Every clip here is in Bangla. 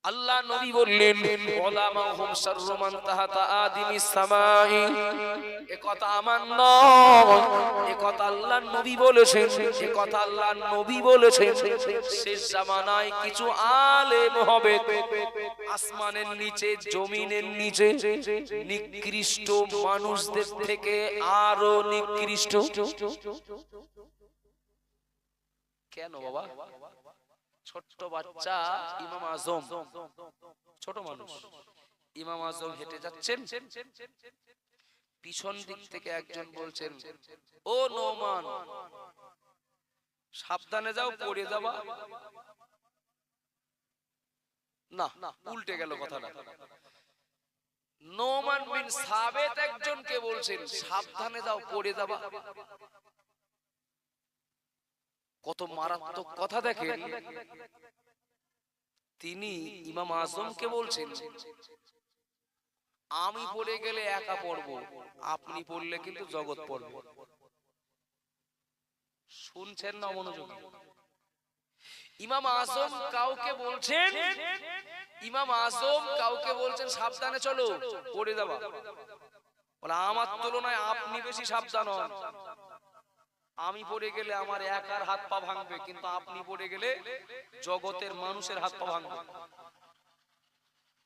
আল্লাহ নবী বললেন উলামাহুম শাররু মান তাহাতা আদিমিস সামাই। এ কথা আমার নয়, এ কথা আল্লাহর নবী বলেছেন, এ কথা আল্লাহর নবী বলেছেন। শেষ জামানায় কিছু আলেম হবে আসমানের নিচে জমিনের নিচে নিকৃষ্ট মানুষদের থেকে আরো নিকৃষ্ট। কেন বাবা? ছোট্ট বাচ্চা ইমাম আজম, ছোট মানুষ ইমাম আজম হেঁটে যাচ্ছেন, পিছন দিক থেকে একজন বলছেন, ও নোমান সাবধানে যাও, পড়ে যাবা। না, উল্টে গেল কথাটা। নোমান বিন সাবেত একজনকে বলছেন সাবধানে যাও, পড়ে যাবা। কত মারাত্মক কথা দেখেন। তিনি ইমাম আজমকে বলছেন, আমি পড়ে গেলে একা পড়ব, আপনি পড়লে কিন্তু জগৎ পড়বে। শুনছেন না মনোযোগী? ইমাম আজম কাউকে বলছেন, ইমাম আজম কাউকে বলছেন সাবধানে চলো, পড়ে যাবা। বলে আমার তুলনায় আপনি বেশি সাবধান হন। আমি পড়ে গেলে আমার একার হাত পা ভাঙবে, কিন্তু আপনি পড়ে গেলে জগতের মানুষের হাত পা ভাঙবে।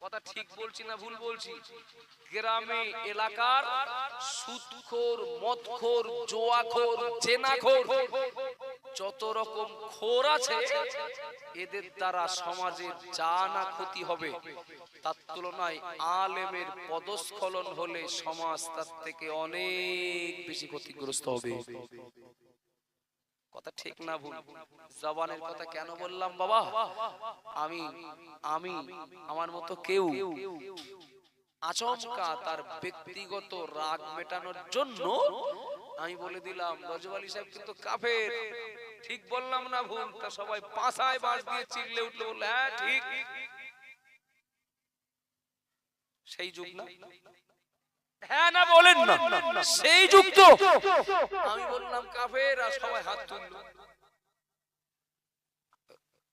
কথা ঠিক বলছি না ভুল বলছি? গ্রামে এলাকার সুদখোর, মদখোর, জুয়াখোর, জেনাখোর, যত রকম খোর আছে, এদের দ্বারা সমাজের যা না ক্ষতি হবে, তার তুলনায় আলেমের পদস্খলন হলে সমাজ তার থেকে অনেক বেশি ক্ষতিগ্রস্ত হবে। কথা ঠিক না ভুল? জবানের কথা কেন বললাম বাবা? আমি আমি আমার মতো কেউ আচমকা তার ব্যক্তিগত রাগ মেটানোর জন্য আমি বলে দিলাম রজব আলী সাহেব কিন্তু কাফের। ঠিক বললাম না ভুল? তা সবাই পাছায় বাঁশ দিয়ে চিল্লে উঠলো, বলল হ্যাঁ ঠিক। সেই যুগ না? হ্যাঁ না বলেন না? সেই যুগ তো। আমি বললাম কাফের, আর সবাই হাত তুললো।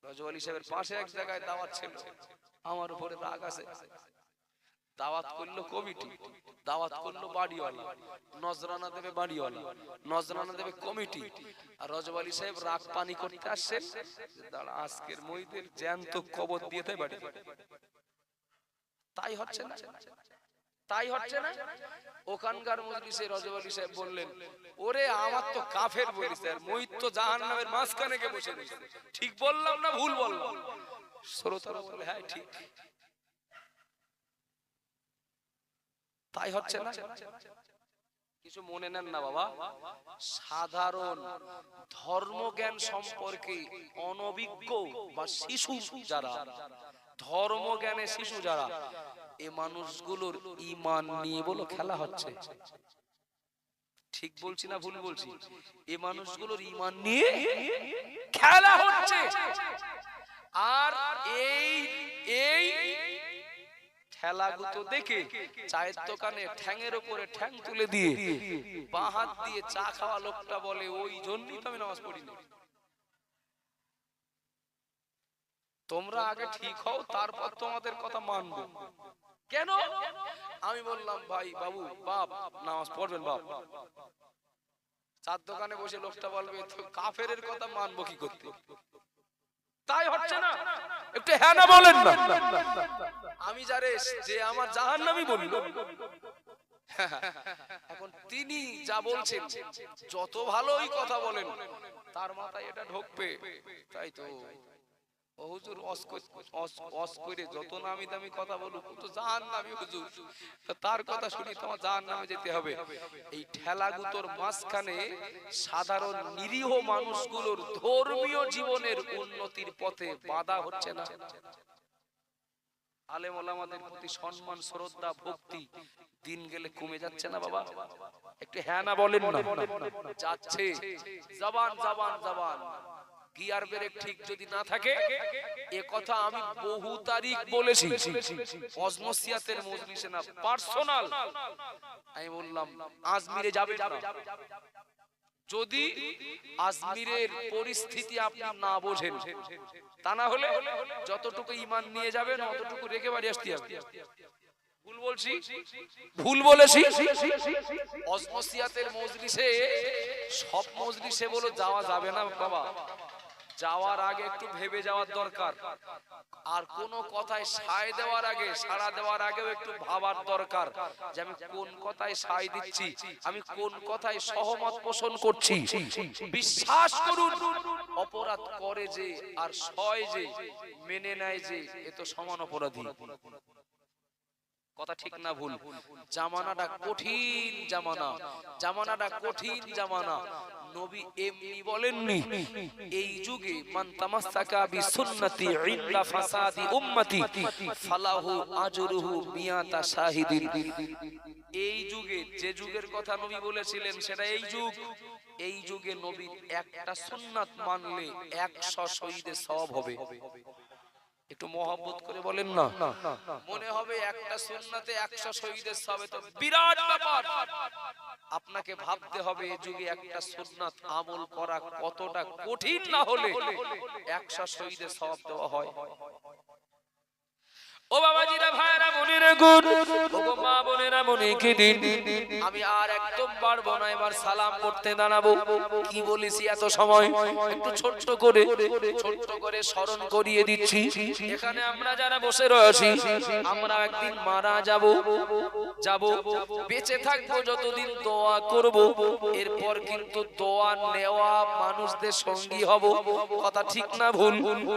রজব আলী সাহেবের পাশে এক জায়গায় দাওয়াত ছিল, আমার উপরে রাগ আছে। দাওয়াত করলো কমিটি, দাওয়াত করলো বাড়িওয়ালা, নজরানা দেবে বাড়িওয়ালা, নজরানা দেবে কমিটি। আর রজব আলী সাহেব রাগ পানি করতে আসছেন, দাঁড়া আজকের মইদের জ্যান্ত কবর দিয়ে দেয় বাড়ি। তাই হচ্ছে না? তাই হচ্ছে না? ওখানকার মজলিসে রজব আলী সাহেব বললেন, ওরে আমার তো কাফের বলিস, আর মইদ তো জাহান্নামের মাঝখানে কে বসে রয়েছে। ঠিক বললাম না ভুল বললাম? শ্রোতারা বলে হ্যাঁ ঠিক। তাই হচ্ছে না? কিছু মনে নেন না বাবা। সাধারণ ধর্মজ্ঞান সম্পর্কে অনভিজ্ঞ বা শিশু যারা, ধর্মজ্ঞানে শিশু যারা, এই মানুষগুলোর ঈমান নিয়ে বলো খেলা হচ্ছে। ঠিক বলছি না ভুল বলছি? এই মানুষগুলোর ঈমান নিয়ে খেলা হচ্ছে। আর এই এই খেলাগুলো দেখে চায়ের দোকানে ঠ্যাঙের উপরে ঠ্যাং তুলে দিয়ে বাঁ হাত দিয়ে চা খাওয়া লোকটা বলে, ওই জন্যই তো আমি নামাজ পড়ি না। তোমরা আগে ঠিক হও, তারপর তোমাদের কথা মানবো। কেন? আমি বললাম ভাই বাবু বাপ নামাজ পড়বেন বাপ। চার দোকানে বসে লোকটা বলবে তো কাফেরের কথা মানবো কি করতে? তাই হচ্ছে না? একটু হ্যাঁ না বলেন না? আমি যারে যে আমার জাহান্নামী বলল, এখন তিনি যা বলছেন, যত ভালোই কথা বলেন, তার মাথায় এটা ঢোকবে। তাই তো ও হুজুর অস করে যত নামি দামি কথা বলুক, তো জাহান্নামী হুজুর, তার কথা শুনি তোমার জাহান্নামে যেতে হবে। এই ঠেলাগুলোর মাঝখানে সাধারণ নিরীহ মানুষগুলোর ধর্মীয় জীবনের উন্নতির পথে বাধা হচ্ছে না? আলেম ওলামাদের প্রতি সম্মান, শ্রদ্ধা, ভক্তি দিন গেলে কমে যাচ্ছে না বাবা? একটু হ্যাঁ না বলেন না? যাচ্ছে। জবান জবান জবান গিয়ার ব্রেক ঠিক যদি না থাকে, এ কথা আমি বহু তারিখ বলেছি, অজমসিয়াতের মজলিসে না, পার্সোনাল। আমি বললাম আজমিরে যাবেন না, যদি আজমিরের পরিস্থিতি আপনি না বোঝেন, তা না হলে যতটুকু ঈমান নিয়ে যাবেন অতটুকু রেখে বাড়ি আসতে হবে। ভুল বলছি? ভুল বলেছি? অজমসিয়াতের মজলিসে, সব মজলিসে বলো যাওয়া যাবে না বাবা, যাওয়ার আগে একটু ভেবে যাওয়ার দরকার। আর কোন কথায় সায় দেওয়ার আগে, সাড়া দেওয়ার আগেও একটু ভাবার দরকার যে আমি কোন কথায় সায় দিচ্ছি, আমি কোন কথায় সহমত পোষণ করছি। বিশ্বাস করুন, অপরাধ করে যে আর সয় যে, মেনে নেয় যে, এ তো সমান অপরাধী। কথা ঠিক না ভুল? জামানাটা কঠিন জামানা, জামানাটা কঠিন জামানা। নবী এমনি বলেননি এই যুগে মান তামাসসাকা বিসুন্নতি ইনদা ফাসাদি উম্মতি ফালাহু আজরুহু মিয়াতা শাহিদিন। এই যুগে, যে যুগের কথা নবী বলেছিলেন সেটা এই যুগ। এই যুগে নবীর একটা সুন্নাত মানলে 100 শহীদের সওয়াব হবে। একটু মহব্বত করে বলেন না, মনে হবে একটা সুন্নাতে 100 শহীদের সওয়াব, তো বিরাট ব্যাপার। আপনাকে ভাবতে হবে এই যুগে একটা সুন্নাত আমল করা কতটা কঠিন না হলে 100 শহীদের সওয়াব দেওয়া হয়। ও বাবাজিরা, ভাইরা, মনের গুণ, ও মা বোনেরা, মনে কি দিন। আমি আর একদম পারবো না, এবার সালাম করতে দাঁড়াবো। কি বলেছি এত সময়, একটু ছোট্ট করে স্মরণ করিয়ে দিচ্ছি। এখানে আমরা যারা বসে রয়েছি, আমরা একদিন মারা যাব, বেঁচে থাকবো যতদিন দোয়া করব। এরপর কিন্তু দোয়া নেওয়া মানুষদের সঙ্গী হব। কথা ঠিক না ভুল?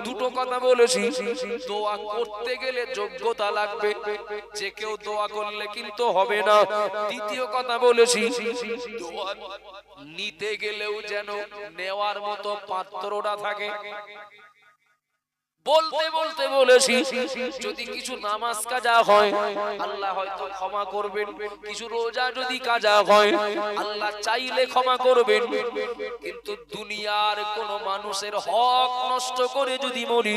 দুটো কথা বলেছি। দোয়া করতে গেলে যোগ্যতা লাগবে, যে কেউ দোয়া করলে কিন্তু হবে না। দ্বিতীয় কথা বলেছি, দোয়া নিতে গেলেও যেন নেওয়ার মতো পাত্রটা থাকে। বলতে বলতে বলেছি, যদি কিছু নামাজ কাজা হয় আল্লাহ হয়তো ক্ষমা করবেন, কিছু রোজা যদি কাজা হয় আল্লাহ চাইলে ক্ষমা করবেন। কিন্তু দুনিয়ার কোন মানুষের হক নষ্ট করে যদি মরি,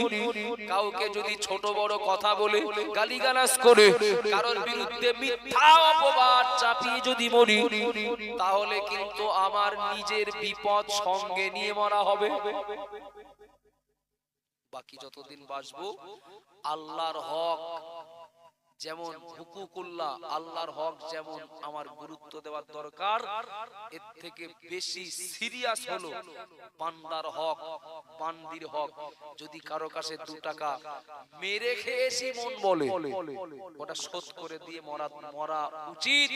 কাউকে যদি ছোট বড় কথা বলে, গালিগালাজ করে, কারোর বিরুদ্ধে মিথ্যা অপবাদ চাপিয়ে যদি মরি, তাহলে কিন্তু আমার নিজের বিপদ সঙ্গে নিয়ে মরা হবে। বাকি যতদিন বাঁচবো আল্লাহর হক যেমন হুকুকুল্লাহ, আল্লাহর হক যেমন আমার গুরুত্ব দেওয়ার দরকার, এর থেকে বেশি সিরিয়াস হলো বান্দার হক, বান্দির হক। যদি কারো কাছে 2 টাকা মেরে খেয়েছি মন বলে, ওটা শোধ করে দিয়ে মরা উচিত।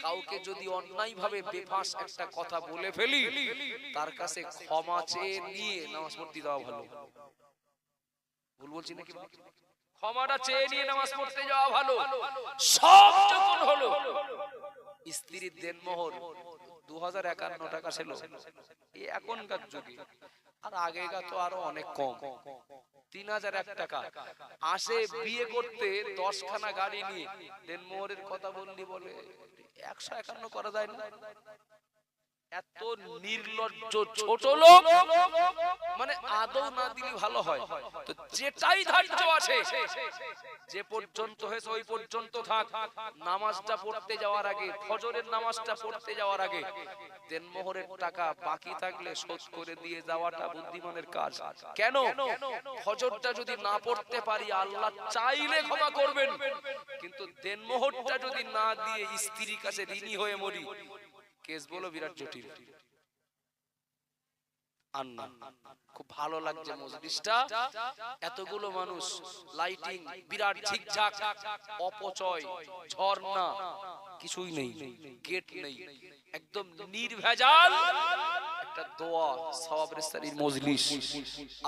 কাউকে যদি অন্যায়ভাবে বেফাঁস একটা কথা বলে ফেলি, তার কাছে ক্ষমা চেয়ে নিয়ে নামাজ পড়তে দেওয়া ভালো। ভুল বলছি নাকি? ক্ষমাটা চেয়ে নিয়ে নামাজ পড়তে যাওয়া ভালো। সব যখন হলো, স্ত্রীর দেনমোহর 2051 টাকা ছিল এই এখনকার যুগে, আর আগেকার তো আরো অনেক কম, 3001 টাকা। আসে বিয়ে করতে 10 খানা গাড়ি নিয়ে, দেনমোহরের কথা বললি বলে 151 করা যায় না। এত নির্লজ্জ ছোট লোক, মানে আদৌ না দিলে ভালো হয়। তো যেটাই ধার্য আছে, যে পর্যন্ত হয়েছে ওই পর্যন্ত থাক। নামাজটা পড়তে যাওয়ার আগে, ফজরের নামাজটা পড়তে যাওয়ার আগে দেনমোহরের টাকা বাকি থাকলে শোধ করে দিয়ে যাওয়াটা বুদ্ধিমানের কাজ। কেন? ফজরটা যদি না পড়তে পারি আল্লাহ চাইলে ক্ষমা করবেন, কিন্তু দেনমোহরটা যদি না দিয়ে স্ত্রীর কাছে ঋণী হয়ে মরি, কেস বলো বিরাট জটিল। আন্না খুব ভালো লাগছে মজলিসটা, এতগুলো মানুষ, লাইটিং, বিরাট ঝিকঝাক, অপচয়, ঝর্ণা কিছুই নেই, গেট নেই, একদম নির্ভেজাল একটা দোয়া, সওয়াবের সারির মজলিস।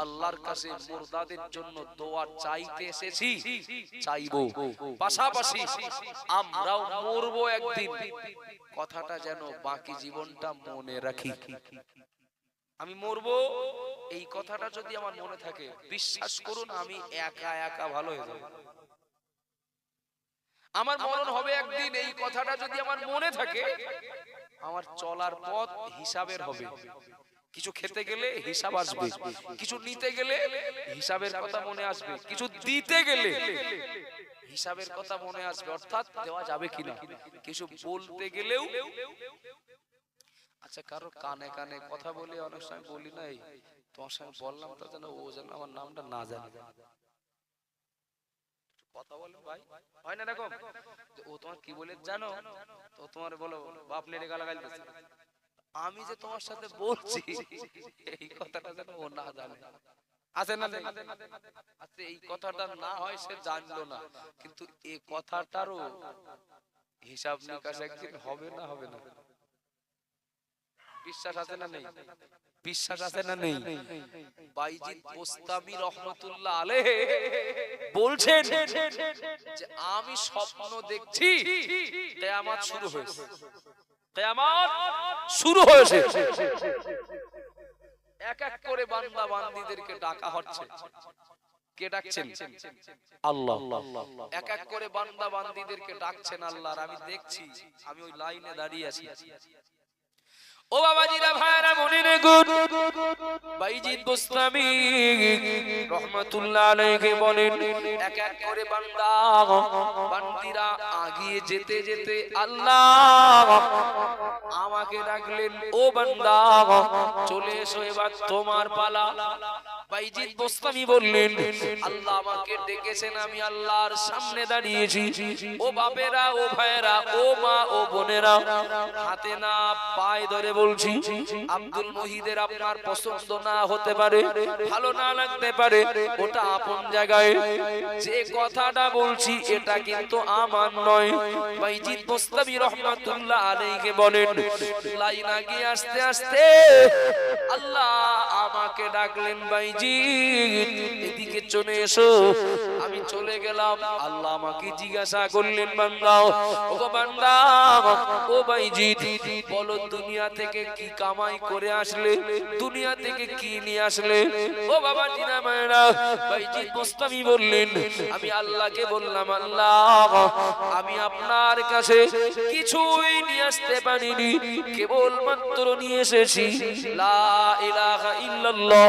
আল্লাহর কাছে মুর্দাদের জন্য দোয়া চাইতে এসেছি, চাইবো, পাশাপাশি আমরাও মরবো একদিন। কথাটা যেন বাকি জীবনটা মনে রাখি। আমি মরবো, এই কথাটা যদি আমার মনে থাকে, বিশ্বাস করুন আমি একা একা ভালো হয়ে যাব। আমার মরণ হবে একদিন, এই কথাটা যদি আমার মনে থাকে, আমার চলার পথ হিসাবের হবে। কিছু খেতে গেলে হিসাব আসবে, কিছু নিতে গেলে হিসাবের কথা মনে আসবে, কিছু দিতে গেলে হিসাবের কথা মনে আসবে, অর্থাৎ দেওয়া যাবে কিনা। কিছু বলতে গেলেও আচ্ছা, কারো কানে কানে কথা বলে অনেক সময় বলি নাই, তোমার সঙ্গে বললাম তো যেন ও যেন আমার নামটা না জানে। কথা বলেন ভাই, হয় না এরকম? ও তোমার কি বলে জানো, তো তোমার বলো বাপ নেড়ে গালাগাল দিচ্ছে, আমি যে তোমার সাথে বলছি এই কথাটা যেন ও না জানে। আছে না? আচ্ছা, এই কথাটা না হয় সে জানলো না, কিন্তু এই কথাটারও হিসাব নিকাশ একদিন হবে না, হবে না? বিশ্বাস আছে না নেই? বিশ্বাস আছে না নেই? বাইজিদ বোস্তামি রহমাতুল্লাহ আলাইহি বলছেন যে আমি স্বপ্ন দেখছি কিয়ামত শুরু হয়েছে, কিয়ামত শুরু হয়েছে। এক এক করে বান্দা বান্দীদেরকে ডাকা হচ্ছে। কে ডাকছেন? আল্লাহ। এক এক করে বান্দা বান্দীদেরকে ডাকছেন আল্লাহ, আর আমি দেখছি, আমি ওই লাইনে দাঁড়িয়ে আছি। ও বাবাজিরা, ভাইরা, মনিরে গুড, বাইজিদ বোস্তামি রহমাতুল্লাহ আলাইহি বলেন, এক এক করে বান্দা বান্দীরা আগিয়ে যেতে যেতে আল্লাহ আমাকে ডাকলেন, ও বান্দা চলে এসো, এবার তোমার পালা। বাইজিদ বোস্তামি বললেন, আল্লাহ আমাকে ডেকেছেন, আমি আল্লাহর সামনে দাঁড়িয়েছি। ও বাপেরা, ও ভাইরা, ও মা, ও বোনেরা, হাতে না পায়ে ধরে বলছি, আব্দুল মুহিদের আপনার পছন্দ না হতে পারে, ভালো না লাগতে পারে, ওটা আপন জায়গায়। যে কথাটা বলছি এটা কিন্তু আমার নয়। বাইজিদ বোস্তামি রহমাতুল্লাহ আলাইহি বলেন, লাইন আগিয়ে আস্তে আস্তে আল্লাহ আমাকে ডাকলেন, বাইজিদ এদিকে চলে এসো। আমি চলে গেলাম। আল্লাহ আমাকে জিজ্ঞাসা করলেন, বান্দা, ও বান্দা, ও বাইজিদ বলো দুনিয়া থেকে কি কামাই করে আসলে, দুনিয়া থেকে কি নিয়ে আসলে? ও বাবা জিনা মায়েরা, বাইজিদ বোস্তামি বললেন, আমি আল্লাহকে বললাম, আল্লাহ আমি আপনার কাছে কিছুই নিয়ে আসতে পারিনি, কেবল মাত্র নিয়ে এসেছি লা ইলাহা ইল্লাল্লাহ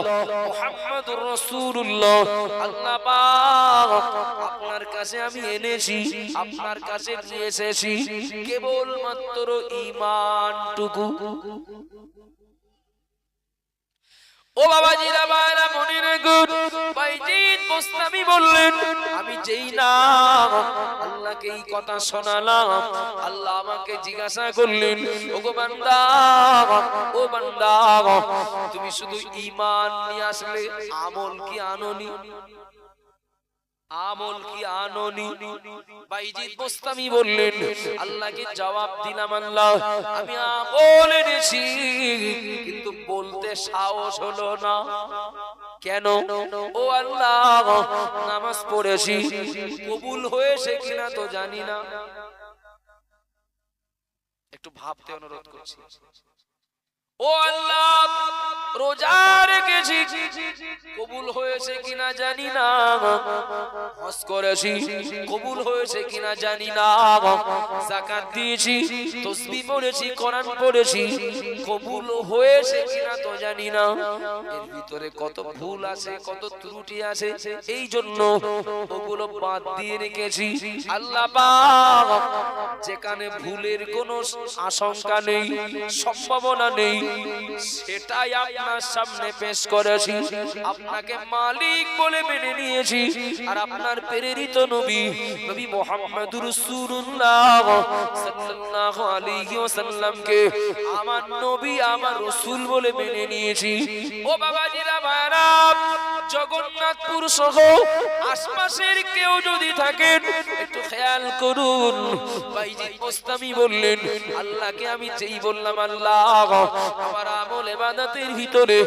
মুহাম্মাদুর রাসূলুল্লাহ। আল্লাহ পাক আপনার কাছে আমি এনেছি, আপনার কাছে নিয়ে এসেছি কেবল মাত্র ঈমানটুকু। ও বাবাজিরা, ভাইরা, মনিরে গুড, বাইজিদ বোস্তামি বললেন, আমি যেই না আল্লাহকে এই কথা শোনালাম, আল্লাহ আমাকে জিজ্ঞাসা করলেন, ওগো বান্দা, ও বান্দা, তুমি শুধু ঈমান নিয়ে আসলে, আমল কি আনোনি? আমল কি আনোনি? বাইজিদ বোস্তামি বললেন, আল্লাহকে জবাব দিলাম, আল্লাহ আমি আমল এনেছি, কিন্তু বলতে সাহস হলো না। কেন? ও আল্লাহ নামাজ পড়েছি, কবুল হয়েছে কিনা তো জানি না। একটু ভাবতে অনুরোধ করছি। ও আল্লাহ রোজা রেখেছি, কবুল হয়েছে কিনা জানি না। হজ করেছি, কবুল হয়েছে কিনা জানি না। যাকাত দিয়েছি, তাসবিহ পড়েছি, কোরআন পড়েছি, কবুল হয়েছে কিনা তো জানি না। এর ভিতরে কত ভুল আছে, কত ত্রুটি আছে, এই জন্য ওগুলো বাদ দিয়ে রেখেছি। আল্লাহ পাক যেখানে ভুলের কোনো আশঙ্কা নেই, সম্ভাবনা নেই, সেটাই আপনার সামনে পেশ করেছি। আপনাকে মালিক বলে মেনে নিয়েছি, আর আপনার প্রেরিত নবী নবী মুহাম্মদুর রাসূলুল্লাহ সাল্লাল্লাহু আলাইহি ওয়াসাল্লামকে আমার নবী, আমার রাসূল বলে মেনে নিয়েছি। ও বাবাজিরা, ভাইরা, জগন্নাথপুর সহ আশপাশের কেউ যদি থাকেন একটু খেয়াল করুন। বাইজিদ বোস্তামি বললেন, আল্লাহকে আমি যেই বললাম, আল্লাহ আমার আমল ইবাদতের ভিতরে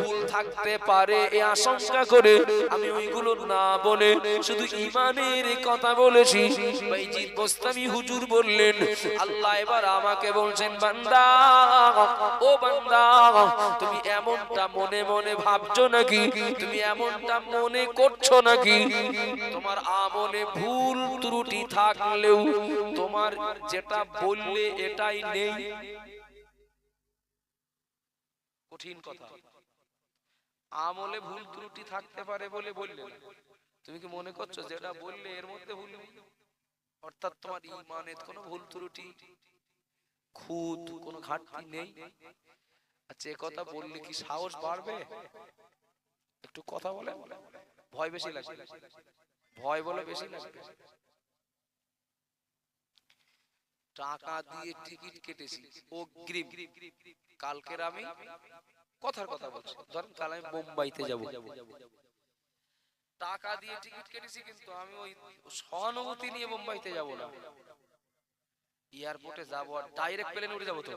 ভুল থাকতে পারে এই আশঙ্কা করে আমি ওইগুলো না বলে শুধু ঈমানের কথা বলেছি। বাইজিদ বোস্তামি হুজুর বললেন, আল্লাহ এবার আমাকে বলছেন, বান্দা, ও বান্দা, তুমি এমনটা মনে মনে ভাবছো নাকি, তুমি এমনটা মনে করছো নাকি, তোমার আমলে ভুল ত্রুটি থাকলেও তোমার যেটা বললে এটাই নেই? কঠিন কথা। আমলে ভুল ত্রুটি থাকতে পারে বলে বললে না, তুমি কি মনে করছো যেটা বললে এর মধ্যে ভুল নেই? অর্থাৎ তোমার ঈমানের কোনো ভুল ত্রুটি খুদ, কোনো ঘাটতি নেই। আচ্ছা, এ কথা বললে কি সাহস বাড়বে? একটু কথা বলে, ভয় বেশি লাগবে, ভয় বলে বেশি লাগবে। টাকা দিয়ে টিকিট কেটেছি অগ্রিম। কালকের আমি কথার কথা বলছি, ধরেন কাল আমি বোম্বাইতে যাব, টাকা দিয়ে টিকিট কেটেছি, কিন্তু আমি ওই সহানুভূতি নিয়ে বোম্বাইতে যাব না। এয়ারপোর্টে যাবো আর ডাইরেক্ট প্লেনে উঠে যাবো। তো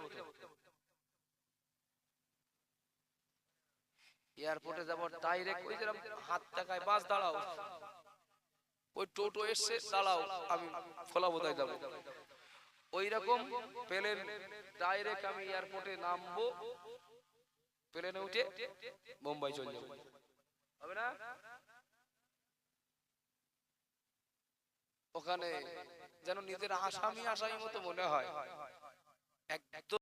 এয়ারপোর্টে যাবো ডাইরেক্ট, ওই যেরকম হাত টাকায় বাস দাঁড়াও, ওই টোটো এসছে দাঁড়াও, আমি ফলাবোধায় যাবো, ওই রকম প্লেন ডাইরেক্ট আমি এয়ারপোর্টে নামবো, প্লেনে উঠে মুম্বাই চলে যাবো, হবে না? ওখানে যেন নিজের আসামি আসামি মতো মনে হয়, একদম